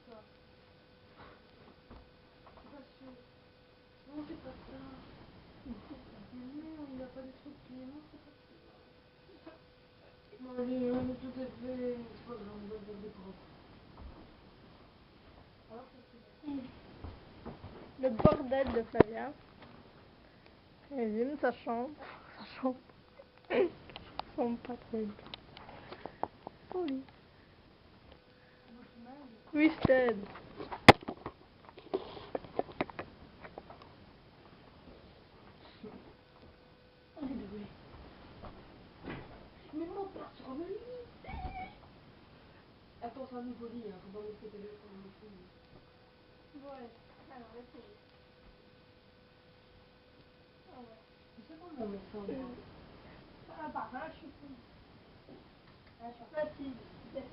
ça. C'est pas sûr. Non, c'est pas ça. Non, il n'y a pas de truc qui est. Non, c'est pas ça. Non, allez, on est tout à fait. C'est pas grave, on va le garder propre. Alors, ça c'est Le bordel de Flavien. Résume sa chambre. Sa chambre. Son pas trop bien. Oui. Oui, je t'aide. Mais mon père sur le lit. Attends, c'est un nouveau lit, hein. Faut pas mettre tes téléphones dans le fond. Ouais. Alors, laissez. Ah ouais. Tu sais comment on met ça, moi? Ah, par là, je suis plus. Là, je suis fatiguée.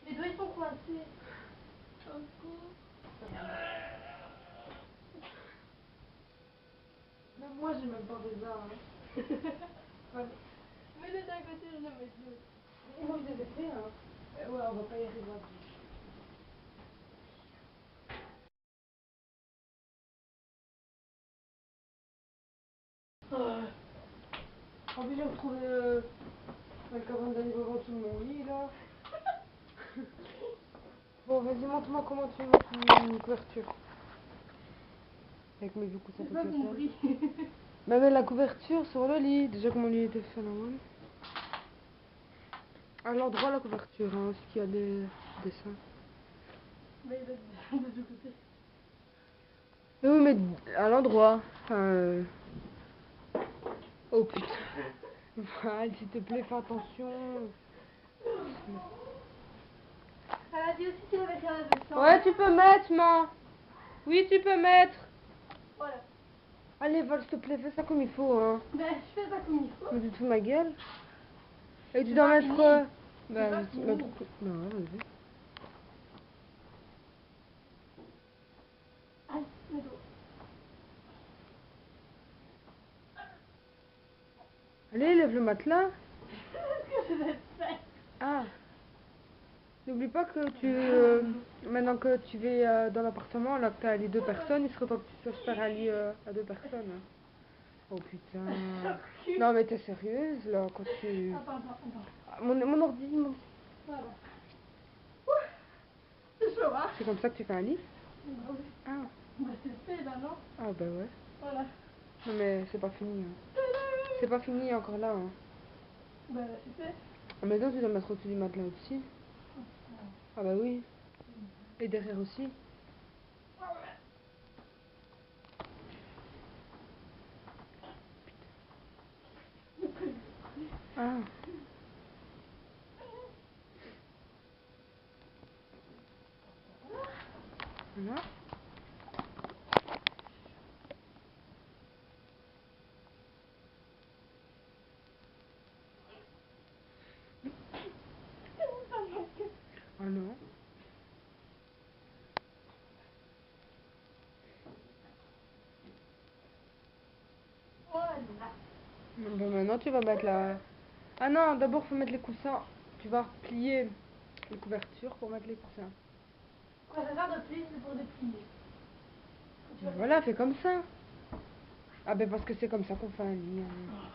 Les doigts, ils sont coincés. Même moi, j'ai même pas fait ça, hein. Ouais. Mets-le d'un côté, je le mets de l'autre. Et moi, je les ai fait, hein. Ouais, on va pas y arriver à tout. En plus, j'ai retrouvé le cabane d'anniversaire en dessous de mon lit, là. Bon, vas-y, montre-moi comment tu mets une couverture. Avec mes vieux coussins J'ai pas compris. Bah, mets la couverture sur le lit. Déjà, que mon lit était fait, normalement. À l'endroit, la couverture, hein, ce qu'il y a des dessins. Mais il est de deux côtés. Oui, mais à l'endroit. Enfin, Oh putain. Val, s'il te plaît, fais attention. Elle a dit aussi qu'il avait fait un dessin. Ouais, tu peux mettre, maman. Oui, tu peux mettre. Voilà. Allez, Val, s'il te plaît, fais ça comme il faut, hein. Ben, je fais ça comme il faut. Mais tu te fous de ma gueule. Et tu C'est dois pas mettre fini. quoi? C'est pas fini. pourquoi? Non, vas-y. Allez, mets-le. Allez, lève le matelas. Qu'est-ce que je vais faire? Ah. N'oublie pas que maintenant que tu vas dans l'appartement, là, que t'as les deux personnes, il serait pas que tu saches faire un lit à deux personnes. Hein. Oh putain. Non, mais t'es sérieuse, là, quand tu... Attends. Ah, mon ordi, Voilà. Ouh, c'est chaud, hein? C'est comme ça que tu fais un lit? Bah oui. Ah. Bah c'est fait là, non? Ah, bah ouais. Voilà. Non, mais c'est pas fini. Hein. C'est pas fini encore là. Hein. Bah c'est fait. Ah, maintenant, tu dois mettre au-dessus du matelas aussi. Ah, bah oui. Et derrière aussi. Ah. Voilà. Ah non. Voilà. Bon, maintenant, tu vas mettre la... Ah non, d'abord, faut mettre les coussins. Tu vas plier les couvertures pour mettre les coussins. Quand je regarde de plus, c'est pour déplier. Voilà, fais comme ça. Ah ben parce que c'est comme ça qu'on fait un lit. Hein.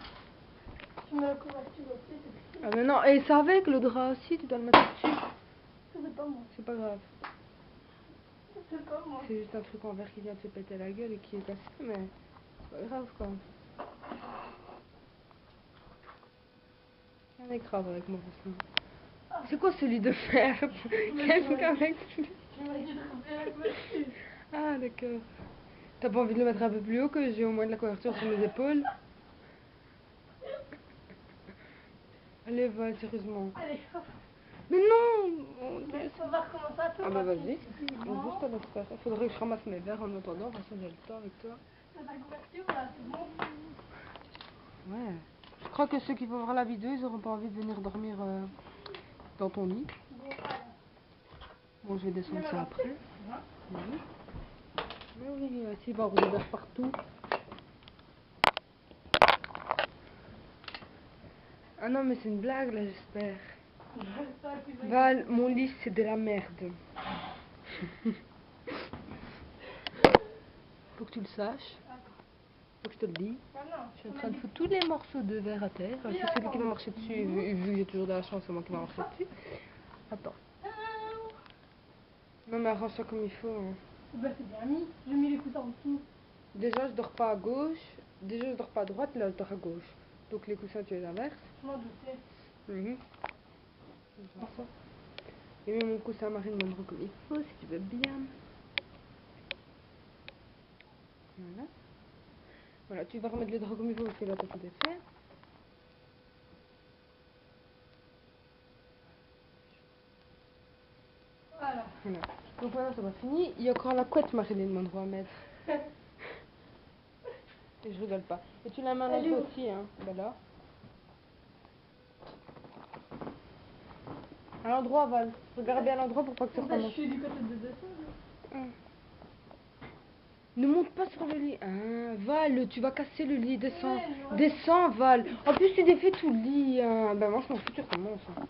Tu mets la couverture au-dessus, c'est Ah mais non, et ça avec le drap aussi, tu dois le mettre dessus. c'est pas moi. C'est pas grave. C'est pas moi. C'est juste un truc en verre qui vient de se péter la gueule et qui est cassé, mais c'est pas grave quoi. Rien n'est grave avec mon coussin. C'est quoi celui de fer? Qu'est-ce qu'avec celui? Tu m'as dit de refaire la couverture. Ah d'accord. T'as pas envie de le mettre un peu plus haut que j'ai au moins de la couverture sur mes épaules? Allez, va, sérieusement. Allez, hop. Mais non! On va recommencer à tout. Ah bah vas-y. Bon. Juste à notre faire. Il faudrait que je ramasse mes verres en attendant, parce que j'ai le temps avec toi. C'est la couverture là, c'est bon. Ouais. Je crois que ceux qui vont voir la vidéo, ils auront pas envie de venir dormir dans ton lit. Bon, voilà. Bon, je vais descendre ça après. Hein? Oui. Mais oui, s'il va avoir des verres partout. Ah non, mais c'est une blague là, j'espère. Val, mon lit c'est de la merde. Faut que tu le saches. Faut que je te le dise. Je suis en train de foutre tous les morceaux de verre à terre. C'est celui qui va marcher dessus. Vu que j'ai toujours de la chance, c'est moi qui va marcher dessus. Attends. Non mais arrange ça comme il faut. Hein. Bah c'est bien mis. J'ai mis les coussins en dessous. Déjà je dors pas à gauche. Déjà je dors pas à droite, là je dors à gauche. Donc les coussins tu les inverses. Je m'en doutais. Ça. Et mets mon coussin Marine Monroe comme il faut si tu veux bien. Voilà. Voilà, tu vas remettre les draps comme il faut parce que là t'as tout défait. Voilà. Voilà. Donc maintenant ça va fini. Il y a encore la couette Marilyn Monroe à mettre. Et je rigole pas. Et tu la mets à l'endroit aussi, hein. Bah là. À l'endroit, Val. Regarde bien à l'endroit pour pas que ça Bah, je recommence. suis du côté de dessous. Ne monte pas sur le lit. Hein. Val, tu vas casser le lit. Descends. Ouais, non. Descends, Val. En plus, tu défais tout le lit. Hein. Ben moi, je m'en fous, tu recommences. Hein.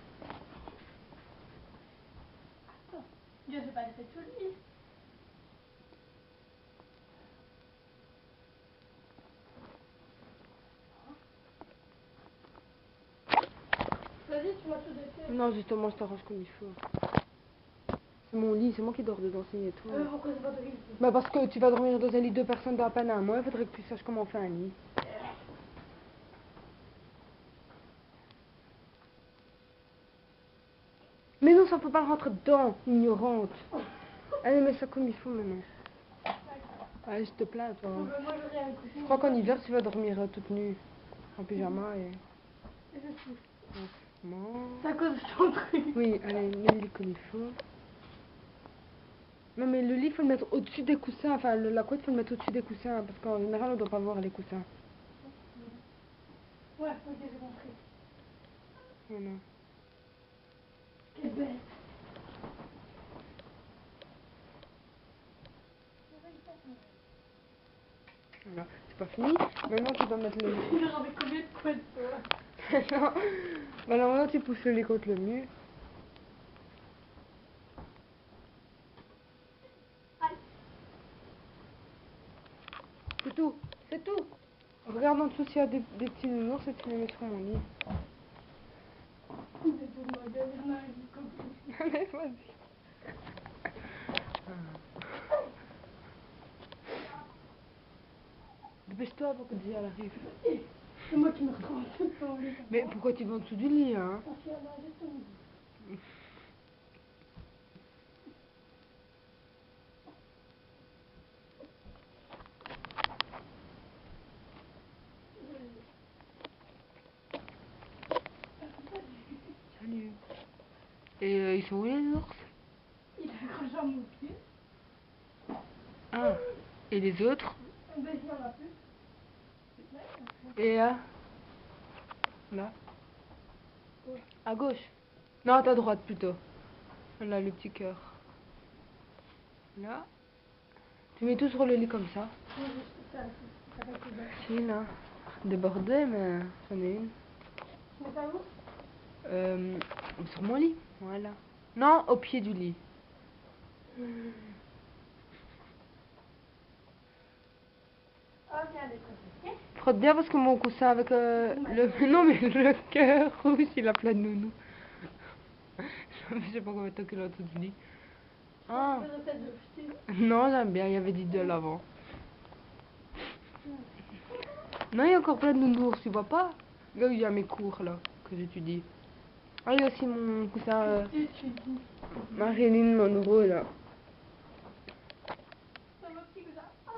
Attends. Dieu, j'ai pas laissé tout le lit. Vas-y, tu m'as tout défait. Non, justement, je t'arrange comme il faut. C'est mon lit, c'est moi qui dors dedans, c'est toi. Pourquoi c'est pas de lit? Bah parce que tu vas dormir dans un lit de 2 personnes dans à peine un mois, il faudrait que tu saches comment on fait un lit. Mais non, ça peut pas rentrer dedans, ignorante. Allez, mets ça comme il faut maintenant. Allez, je te plains, toi. Moi, j'aurais un coussin. Je crois qu'en hiver, tu vas dormir toute nue, en pyjama et... Et c'est tout. Non. C'est à cause de ton truc. Oui, allez, mets le lit comme il faut. Non, mais le lit, faut le mettre au-dessus des coussins. Enfin, la couette, faut le mettre au-dessus des coussins. Parce qu'en général, on doit pas voir les coussins. Ouais, ok, j'ai compris. Voilà. Quelle bête. Voilà, c'est pas fini. Maintenant, tu dois mettre le lit. Il en avait combien de couettes, toi? Non. Voilà, maintenant, tu pousses le lit contre le mur. C'est tout. C'est tout. Regarde en dessous s'il y a des petits nounours et tu les mets sur mon lit. Il est tout de ma gueule, il y en a un qui copie. Allez, vas-y. Dépêche-toi avant que Dia arrive. C'est moi qui me retrouve tout dans le lit. Mais pourquoi tu vas en dessous du lit, hein? Parce qu'il y en a juste au milieu. Salut. Et ils sont où les ours? Il a accroché à mon pied. Ah. Et les autres? Ben, il y en a plus. Et là? À gauche? Non, à ta droite plutôt. Là, le petit cœur. Là. Tu mets tout sur le lit comme ça. Ça fait que bête. Si, là. Débordé, mais j'en ai une. Tu mets ça où? Sur mon lit. Voilà. Non, au pied du lit. Ok, allez, ok. Frotte bien parce que mon coussin avec le... Non, mais le cœur rouge, il a plein de nounous. Je sais pas combien de temps qu'il a tout du lit. Ah. Je peut-être de jeter. Non, j'aime bien, il y avait dit de l'avant. Non, il y a encore plein de nounours, tu vois pas? Là où il y a mes cours, là, que j'étudie. Ah, il y a aussi mon coussin Tu dis. Marilyn Monroe, là. Ça va, petit cousin. Ah.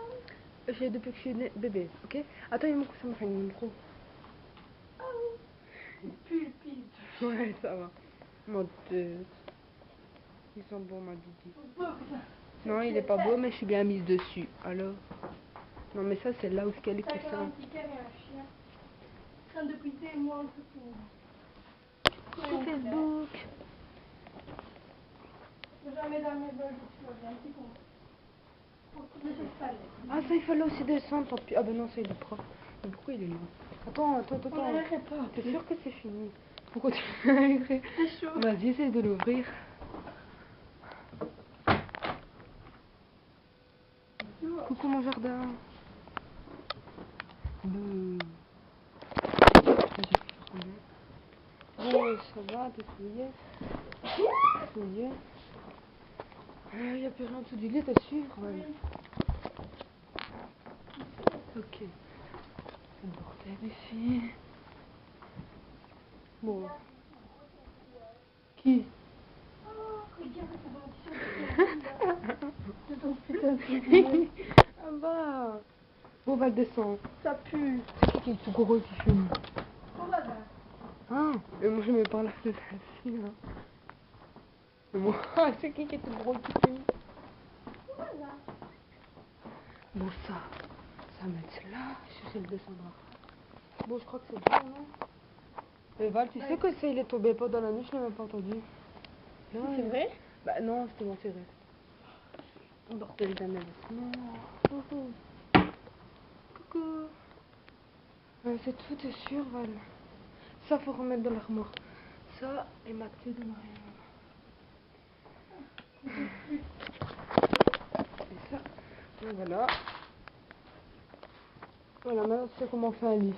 J'ai depuis que je suis bébé, ok? Attends, il y a mon coussin Marilyn Monroe. Ah. Il pue le pile. Ouais, ça va. Mon Dieu. Ils sont beaux, ma Didi. Non, il est pas beau, mais je suis bien mise dessus. Alors? Non, mais ça, c'est là où est les C'est un coussins. petit cœur et un chien. En train de depuis des mois, Sur Facebook. Jamais dans mes bols, tu vois bien, petit con. Pour qu'il ne se pas. Ah, ça, il fallait aussi descendre, tant pis. Ah, ben non, ça, il est propre. Mais pourquoi il est là? Attends. On n'arrête pas. T'es sûr que c'est fini? Pourquoi tu l'as C'est chaud. Vas-y, essaye de l'ouvrir. Coucou mon jardin. Bon, ça va, t'es souillé. Souillé. Il n'y a plus rien en dessous du lit, t'es sûr? Ouais. Ok. C'est le bordel ici. Bon. Qui? C'est ton putain de Ah bah. Bon, on va le descendre. Ça pue. C'est qui est tout gros qui fume? On va là. Ah, et moi je mets par la fenêtre ici, là. Et moi, c'est qui est tout gros qui fume? On va là. Bon, ça va mettre là, je sais le descendra. Bon, je crois que c'est bon, non? Et Val, tu sais que ça, il est tombé pas dans la nuit, je l'ai même pas entendu. Non, C'est vrai? Bah non, c'était mon tiré. Bordel d'investissement. Coucou. Coucou. C'est tout, t'es sûr, Val? Ça, faut remettre dans l'armoire. Ça, et ma clé de mariage. Et ça, et voilà. Voilà, maintenant tu sais comment on fait un lit.